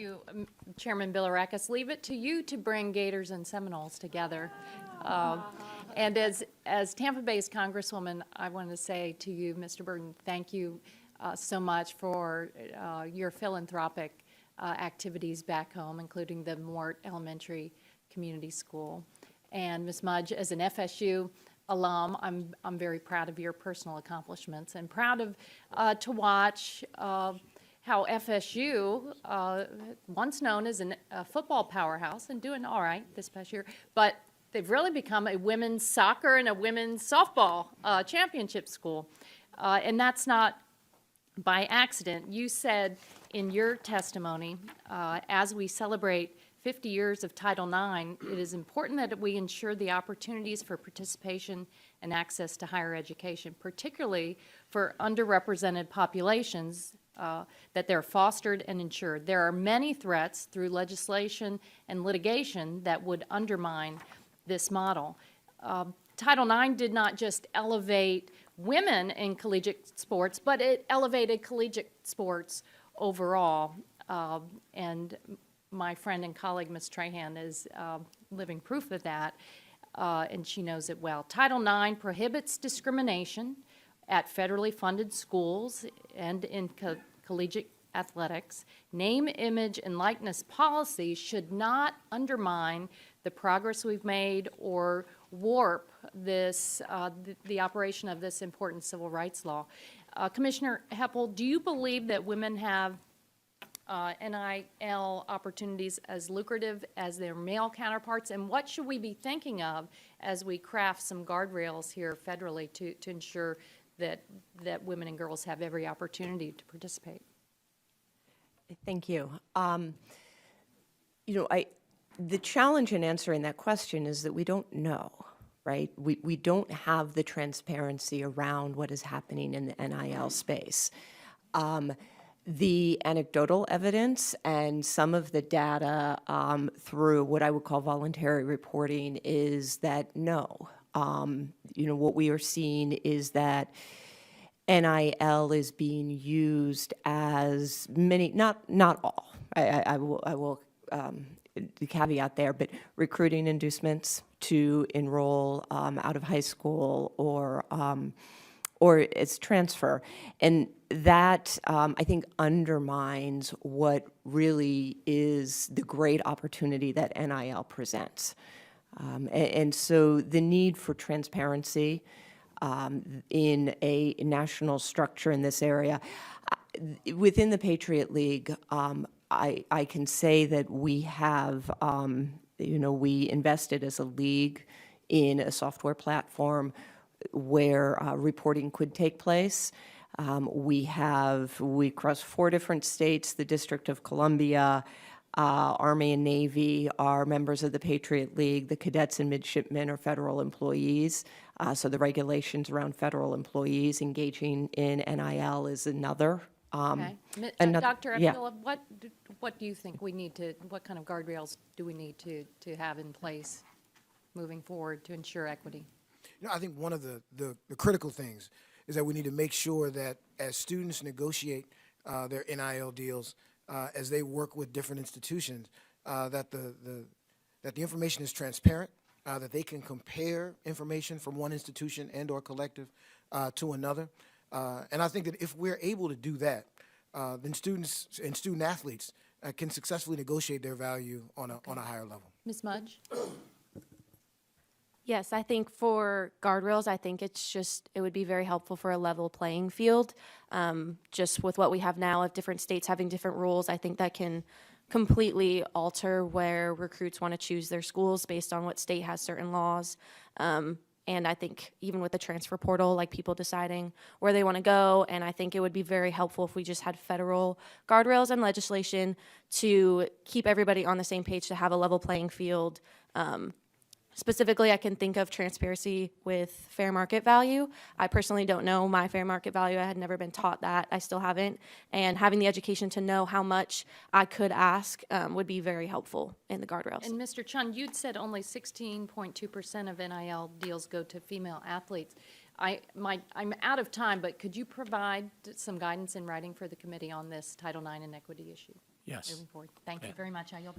you, Chairman Bilirakis. Leave it to you to bring Gators and Seminoles together. And as Tampa Bay's Congresswoman, I want to say to you, Mr. Burton, thank you so much for your philanthropic activities back home, including the Mort Elementary Community School. And Ms. Mudge, as an FSU alum, I'm very proud of your personal accomplishments and proud of to watch how FSU, once known as a football powerhouse and doing all right this past year, but they've really become a women's soccer and a women's softball championship school. And that's not by accident. You said in your testimony, as we celebrate 50 years of Title IX, it is important that we ensure the opportunities for participation and access to higher education, particularly for underrepresented populations, that they're fostered and ensured. There are many threats through legislation and litigation that would undermine this model. Title IX did not just elevate women in collegiate sports, but it elevated collegiate sports overall. And my friend and colleague, Ms. Trahan, is living proof of that, and she knows it well. Title IX prohibits discrimination at federally funded schools and in collegiate athletics. Name, image, and likeness policies should not undermine the progress we've made or warp this, the operation of this important civil rights law. Commissioner Heppel, do you believe that women have NIL opportunities as lucrative as their male counterparts, and what should we be thinking of as we craft some guardrails here federally to ensure that women and girls have every opportunity to participate? Thank you. The challenge in answering that question is that we don't know, right? We don't have the transparency around what is happening in the NIL space. The anecdotal evidence and some of the data through what I would call voluntary reporting is that no. What we are seeing is that NIL is being used as many, not all. I will the caveat there, but recruiting inducements to enroll out of high school or its transfer. And that, I think, undermines what really is the great opportunity that NIL presents. And so the need for transparency in a national structure in this area. Within the Patriot League, I can say that we have, we invested as a league in a software platform where reporting could take place. We cross 4 different states. The District of Columbia, Army and Navy are members of the Patriot League. The cadets and midshipmen are federal employees. So the regulations around federal employees engaging in NIL is another. Okay. Dr. Abdullah, what do you think we need to, what kind of guardrails do we need to have in place moving forward to ensure equity? I think one of the critical things is that we need to make sure that as students negotiate their NIL deals, as they work with different institutions, that the information is transparent, that they can compare information from one institution and or collective to another. And I think that if we're able to do that, then students and student athletes can successfully negotiate their value on a higher level. Ms. Mudge? Yes, I think for guardrails, I think it would be very helpful for a level playing field. Just with what we have now of different states having different rules, I think that can completely alter where recruits want to choose their schools based on what state has certain laws. And I think even with the transfer portal, like people deciding where they want to go, and I think it would be very helpful if we just had federal guardrails and legislation to keep everybody on the same page to have a level playing field. Specifically, I can think of transparency with fair market value. I personally don't know my fair market value. I had never been taught that. I still haven't. And having the education to know how much I could ask would be very helpful in the guardrails. And Mr. Chun, you'd said only 16.2% of NIL deals go to female athletes. I'm out of time, but could you provide some guidance in writing for the committee on this Title IX inequity issue? Yes. moving forward. Thank you very much. I yield.